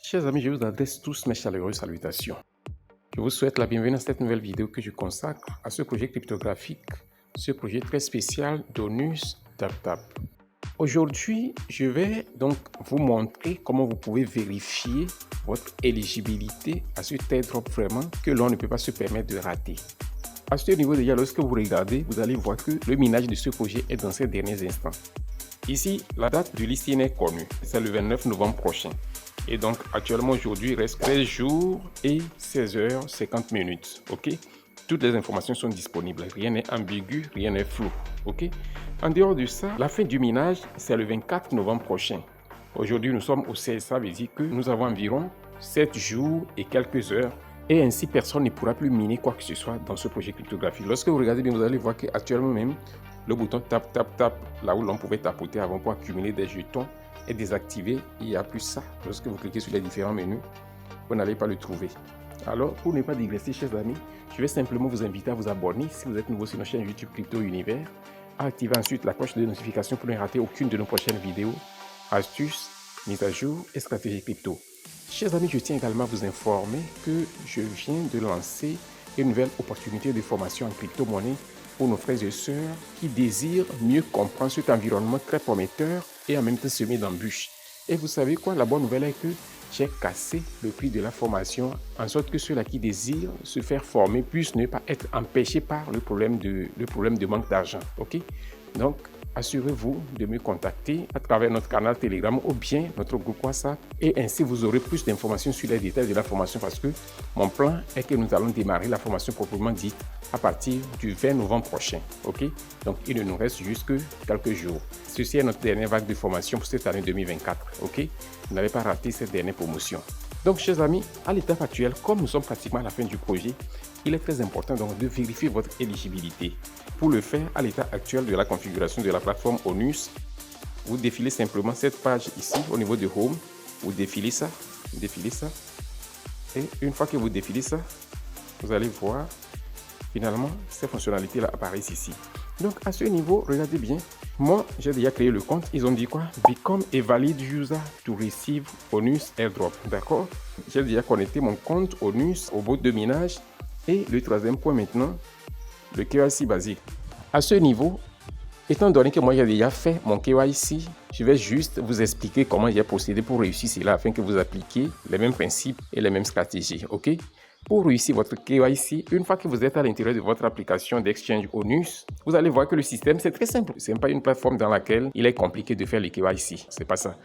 Chers amis, je vous adresse tous mes chaleureuses salutations. Je vous souhaite la bienvenue à cette nouvelle vidéo que je consacre à ce projet cryptographique, ce projet très spécial d'ONUS TapTap. Aujourd'hui, je vais donc vous montrer comment vous pouvez vérifier votre éligibilité à cet airdrop vraiment que l'on ne peut pas se permettre de rater. À ce niveau déjà, lorsque vous regardez, vous allez voir que le minage de ce projet est dans ces derniers instants. Ici, la date du listing est connue, c'est le 29 novembre prochain. Et donc, actuellement, aujourd'hui, il reste 13 jours et 16h50 minutes. Ok? Toutes les informations sont disponibles. Rien n'est ambigu, rien n'est flou. Ok? En dehors de ça, la fin du minage, c'est le 24 novembre prochain. Aujourd'hui, nous sommes au 16. Ça veut dire que nous avons environ 7 jours et quelques heures. Et ainsi, personne ne pourra plus miner quoi que ce soit dans ce projet cryptographique. Lorsque vous regardez bien, vous allez voir qu'actuellement même, le bouton tap, tap, tap, là où l'on pouvait tapoter avant pour accumuler des jetons, est désactivé. Il n'y a plus ça. Lorsque vous cliquez sur les différents menus, vous n'allez pas le trouver. Alors, pour ne pas digresser, chers amis, je vais simplement vous inviter à vous abonner si vous êtes nouveau sur notre chaîne YouTube Crypto Univers, à activer ensuite la cloche de notification pour ne rater aucune de nos prochaines vidéos, astuces, mises à jour et stratégies crypto. Chers amis, je tiens également à vous informer que je viens de lancer une nouvelle opportunité de formation en crypto-monnaie pour nos frères et sœurs qui désirent mieux comprendre cet environnement très prometteur et en même temps semé d'embûches. Et vous savez quoi, la bonne nouvelle est que j'ai cassé le prix de la formation en sorte que ceux-là qui désirent se faire former puissent ne pas être empêchés par le problème de manque d'argent. Ok? Donc, assurez-vous de me contacter à travers notre canal Telegram ou bien notre groupe WhatsApp et ainsi vous aurez plus d'informations sur les détails de la formation parce que mon plan est que nous allons démarrer la formation proprement dite à partir du 20 novembre prochain. Ok? Donc, il ne nous reste juste que quelques jours. Ceci est notre dernière vague de formation pour cette année 2024. Ok? Vous n'avez pas raté cette dernière promotion. Donc, chers amis, à l'étape actuelle, comme nous sommes pratiquement à la fin du projet, il est très important donc de vérifier votre éligibilité. Pour le faire, à l'état actuel de la configuration de la plateforme ONUS, vous défilez simplement cette page ici au niveau de Home. Vous défilez ça. Et une fois que vous défilez ça, vous allez voir, finalement, ces fonctionnalités-là apparaissent ici. Donc, à ce niveau, regardez bien. Moi, j'ai déjà créé le compte. Ils ont dit quoi? Become a valid user to receive ONUS airdrop. D'accord? J'ai déjà connecté mon compte ONUS au bot de minage. Et le troisième point maintenant, le KYC basique. À ce niveau, étant donné que moi j'ai déjà fait mon KYC, je vais juste vous expliquer comment j'ai procédé pour réussir cela afin que vous appliquiez les mêmes principes et les mêmes stratégies. Ok? Pour réussir votre KYC, une fois que vous êtes à l'intérieur de votre application d'exchange ONUS, vous allez voir que le système c'est très simple. Ce n'est pas une plateforme dans laquelle il est compliqué de faire le KYC. C'est pas ça.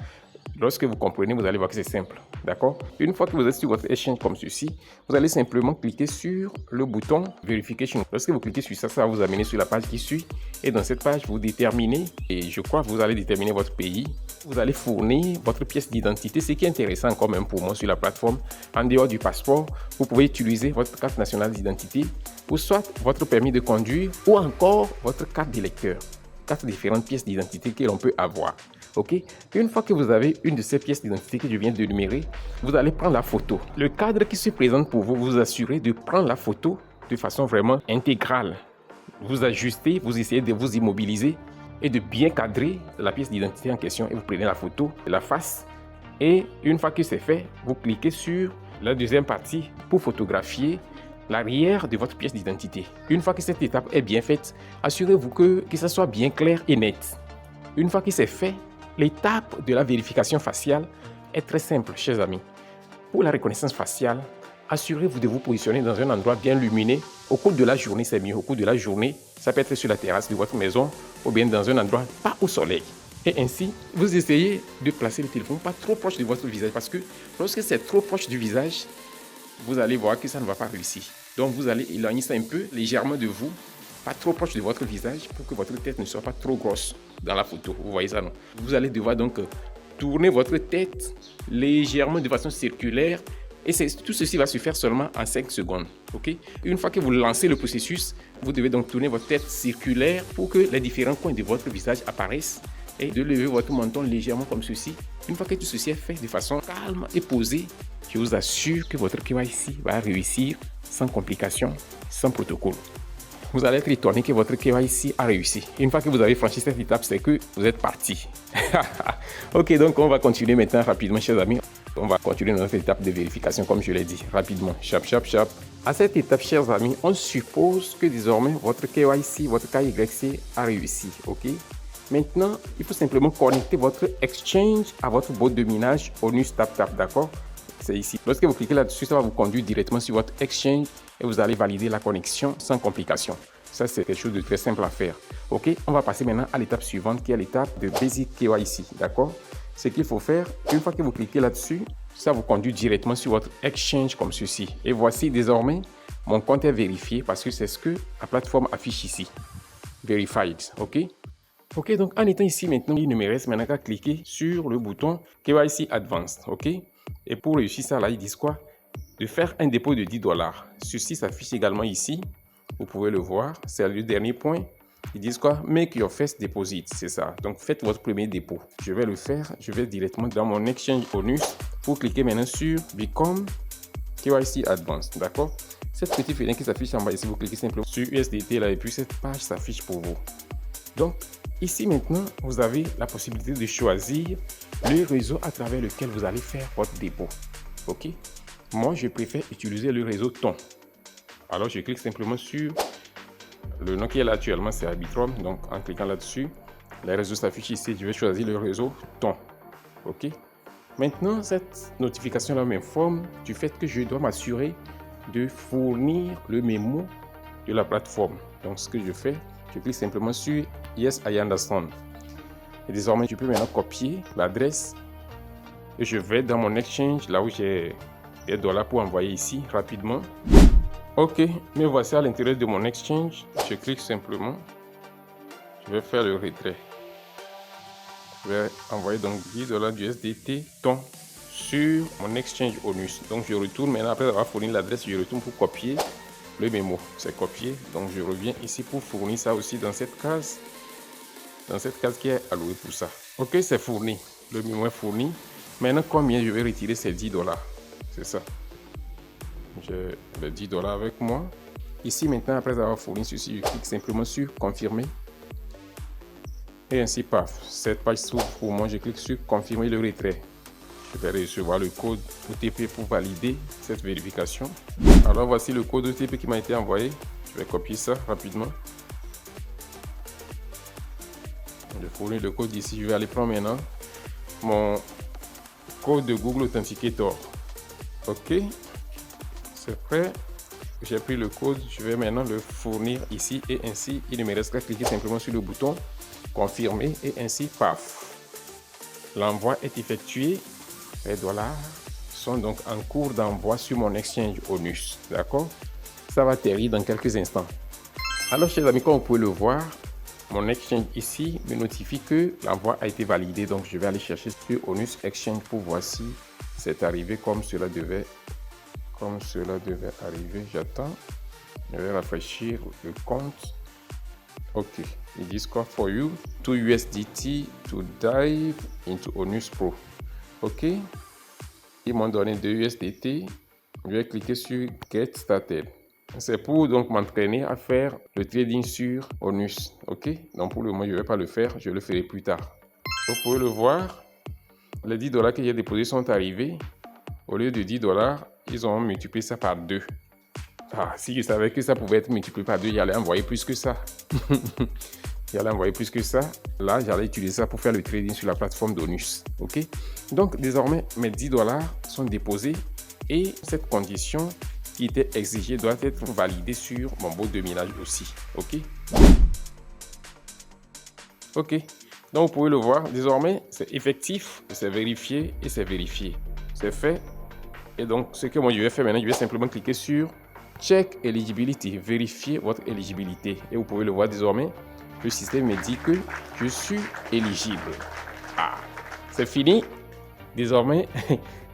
Lorsque vous comprenez, vous allez voir que c'est simple. D'accord? Une fois que vous êtes sur votre échange comme ceci, vous allez simplement cliquer sur le bouton Verification. Lorsque vous cliquez sur ça, ça va vous amener sur la page qui suit. Et dans cette page, vous déterminez, et je crois que vous allez déterminer votre pays. Vous allez fournir votre pièce d'identité. Ce qui est intéressant quand même pour moi sur la plateforme, en dehors du passeport, vous pouvez utiliser votre carte nationale d'identité ou soit votre permis de conduire ou encore votre carte d'électeur. 4 différentes pièces d'identité que l'on peut avoir. Ok? Une fois que vous avez une de ces pièces d'identité que je viens de numérer, vous allez prendre la photo. Le cadre qui se présente pour vous, vous assurez de prendre la photo de façon vraiment intégrale. Vous ajustez, vous essayez de vous immobiliser et de bien cadrer la pièce d'identité en question et vous prenez la photo de la face. Et une fois que c'est fait, vous cliquez sur la deuxième partie pour photographier l'arrière de votre pièce d'identité. Une fois que cette étape est bien faite, assurez-vous que ça soit bien clair et net. Une fois que c'est fait, l'étape de la vérification faciale est très simple, chers amis. Pour la reconnaissance faciale, assurez-vous de vous positionner dans un endroit bien lumineux. Au cours de la journée, c'est mieux. Au cours de la journée, ça peut être sur la terrasse de votre maison ou bien dans un endroit pas au soleil. Et ainsi, vous essayez de placer le téléphone pas trop proche de votre visage parce que lorsque c'est trop proche du visage, vous allez voir que ça ne va pas réussir. Donc, vous allez éloigner ça un peu légèrement de vous, pas trop proche de votre visage pour que votre tête ne soit pas trop grosse dans la photo. Vous voyez ça, non? Vous allez devoir donc tourner votre tête légèrement de façon circulaire et tout ceci va se faire seulement en 5 secondes. Ok? Une fois que vous lancez le processus, vous devez donc tourner votre tête circulaire pour que les différents coins de votre visage apparaissent et de lever votre menton légèrement comme ceci. Une fois que tout ceci est fait de façon calme et posée, je vous assure que votre KYC va réussir sans complications, sans protocole. Vous allez être étonné que votre KYC a réussi. Une fois que vous avez franchi cette étape, c'est que vous êtes parti. Ok, donc on va continuer maintenant rapidement, chers amis. On va continuer notre étape de vérification comme je l'ai dit rapidement. Chap, chap, chap. À cette étape, chers amis, on suppose que désormais votre KYC, votre KYC a réussi. Ok. Maintenant, il faut simplement connecter votre exchange à votre bot de minage ONUS TapTap, d'accord? C'est ici. Lorsque vous cliquez là-dessus, ça va vous conduire directement sur votre exchange et vous allez valider la connexion sans complication. Ça, c'est quelque chose de très simple à faire. Ok, on va passer maintenant à l'étape suivante qui est l'étape de Basic KYC, d'accord? Ce qu'il faut faire, une fois que vous cliquez là-dessus, ça vous conduit directement sur votre exchange comme ceci. Et voici désormais, mon compte est vérifié parce que c'est ce que la plateforme affiche ici. Verified, ok? Ok, donc en étant ici maintenant, il ne me reste maintenant qu'à cliquer sur le bouton KYC Advanced, ok? Et pour réussir ça là, ils disent quoi? De faire un dépôt de 10 $. Ceci s'affiche également ici. Vous pouvez le voir, c'est le dernier point. Ils disent quoi? Make your first deposit, c'est ça. Donc faites votre premier dépôt. Je vais le faire, je vais directement dans mon exchange ONUS pour cliquer maintenant sur Become KYC Advanced, d'accord? Cette petite fenêtre qui s'affiche en bas ici, vous cliquez simplement sur USDT là et puis cette page s'affiche pour vous. Donc ici maintenant, vous avez la possibilité de choisir le réseau à travers lequel vous allez faire votre dépôt. Ok? Moi, je préfère utiliser le réseau TON. Alors, je clique simplement sur le nom qui est là actuellement, c'est Arbitrum. Donc, en cliquant là-dessus, les réseaux s'affichent ici. Je vais choisir le réseau TON. Ok? Maintenant, cette notification-là m'informe du fait que je dois m'assurer de fournir le mémo de la plateforme. Donc, ce que je fais, je clique simplement sur Yes, I understand. Et désormais, je peux maintenant copier l'adresse et je vais dans mon exchange, là où j'ai des dollars pour envoyer ici rapidement. Ok, me voici à l'intérieur de mon exchange. Je clique simplement. Je vais faire le retrait. Je vais envoyer donc 10 $ d'USDT TON sur mon exchange ONUS. Donc je retourne maintenant, après avoir fourni l'adresse, je retourne pour copier le mémo. C'est copié. Donc je reviens ici pour fournir ça aussi dans cette case. Dans cette case qui est allouée pour ça. Ok, c'est fourni. Le mémo est fourni. Maintenant, combien je vais retirer ces 10 $? C'est ça. J'ai les 10 $ avec moi. Ici, maintenant, après avoir fourni ceci, je clique simplement sur confirmer. Et ainsi, paf, cette page s'ouvre pour moi. Je clique sur confirmer le retrait. Je vais recevoir le code OTP pour valider cette vérification. Alors, voici le code OTP qui m'a été envoyé. Je vais copier ça rapidement. Je fournis le code ici. Je vais aller prendre maintenant mon code de Google Authenticator. Ok, c'est prêt. J'ai pris le code. Je vais maintenant le fournir ici et ainsi il ne me reste qu'à cliquer simplement sur le bouton confirmer et ainsi paf. L'envoi est effectué. Les dollars sont donc en cours d'envoi sur mon exchange ONUS. D'accord? Ça va atterrir dans quelques instants. Alors, chers amis, comme vous pouvez le voir, mon exchange ici me notifie que l'envoi a été validé. Donc, je vais aller chercher sur ONUS Exchange pour voir si c'est arrivé comme cela devait arriver. J'attends. Je vais rafraîchir le compte. Ok. Ils disent quoi? For you, 2 USDT to dive into ONUS Pro. Ok. Ils m'ont donné 2 USDT. Je vais cliquer sur Get Started. C'est pour donc m'entraîner à faire le trading sur ONUS. Ok. Donc pour le moment, je ne vais pas le faire. Je le ferai plus tard. Vous pouvez le voir. Les 10 $ que j'ai déposés sont arrivés. Au lieu de 10 $, ils ont multiplié ça par 2. Ah, si je savais que ça pouvait être multiplié par 2, j'allais envoyer plus que ça. Là, j'allais utiliser ça pour faire le trading sur la plateforme d'ONUS. Ok. Donc, désormais, mes 10 $ sont déposés et cette condition qui était exigée doit être validée sur mon bot de minage aussi. Ok. Ok. Donc, vous pouvez le voir. Désormais, c'est effectif, c'est vérifié et c'est vérifié. C'est fait. Et donc, ce que moi je vais faire maintenant, je vais simplement cliquer sur Check Eligibility, vérifier votre éligibilité. Et vous pouvez le voir désormais, le système me dit que je suis éligible. Ah, c'est fini. Désormais,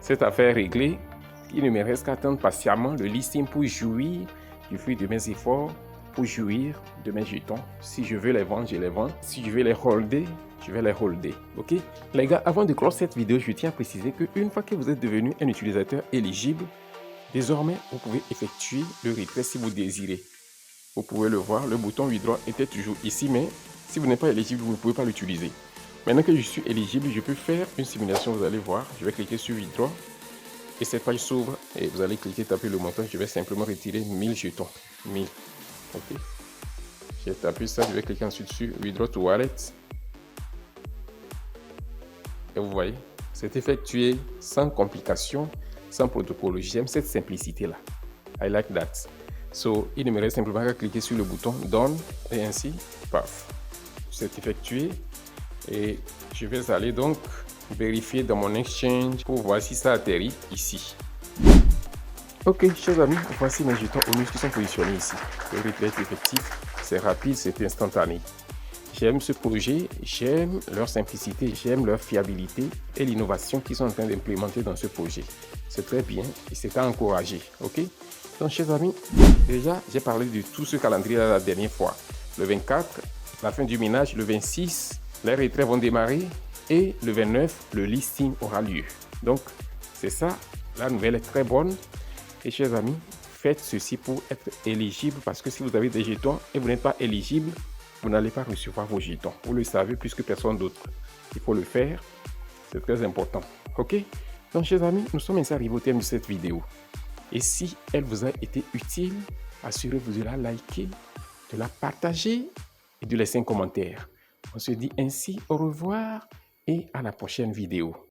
cette affaire est réglée. Il ne me reste qu'à attendre patiemment le listing pour jouir du fruit de mes efforts, pour jouir de mes jetons. Si je veux les vendre, je les vends. Si je veux les holder, je vais les holder. Ok? Les gars, avant de clore cette vidéo, je tiens à préciser qu'une fois que vous êtes devenu un utilisateur éligible, désormais, vous pouvez effectuer le retrait si vous désirez. Vous pouvez le voir, le bouton withdraw était toujours ici, mais si vous n'êtes pas éligible, vous ne pouvez pas l'utiliser. Maintenant que je suis éligible, je peux faire une simulation, vous allez voir. Je vais cliquer sur withdraw. et cette page s'ouvre et vous allez cliquer, taper le montant. Je vais simplement retirer 1000 jetons. 1000. Ok. J'ai tapé ça, je vais cliquer ensuite sur Withdraw to Wallet. Et vous voyez, c'est effectué sans complication, sans protocole. J'aime cette simplicité-là. I like that. So, il ne me reste simplement qu'à cliquer sur le bouton Done et ainsi, paf, c'est effectué. Et je vais aller donc vérifier dans mon exchange pour voir si ça atterrit ici. Ok, chers amis, voici mes jetons ONUS qui sont positionnés ici. Le replay est effectif, c'est rapide, c'est instantané. J'aime ce projet, j'aime leur simplicité, j'aime leur fiabilité et l'innovation qu'ils sont en train d'implémenter dans ce projet. C'est très bien et c'est à encourager, ok? Donc, chers amis, déjà, j'ai parlé de tout ce calendrier la dernière fois. Le 24, la fin du minage, le 26, les retraits vont démarrer et le 29, le listing aura lieu. Donc, c'est ça, la nouvelle est très bonne. Et chers amis, faites ceci pour être éligible parce que si vous avez des jetons et vous n'êtes pas éligible, vous n'allez pas recevoir vos jetons. Vous le savez plus que personne d'autre. Il faut le faire, c'est très important. Ok? Donc, chers amis, nous sommes ainsi arrivés au terme de cette vidéo. Et si elle vous a été utile, assurez-vous de la liker, de la partager et de laisser un commentaire. On se dit ainsi au revoir et à la prochaine vidéo.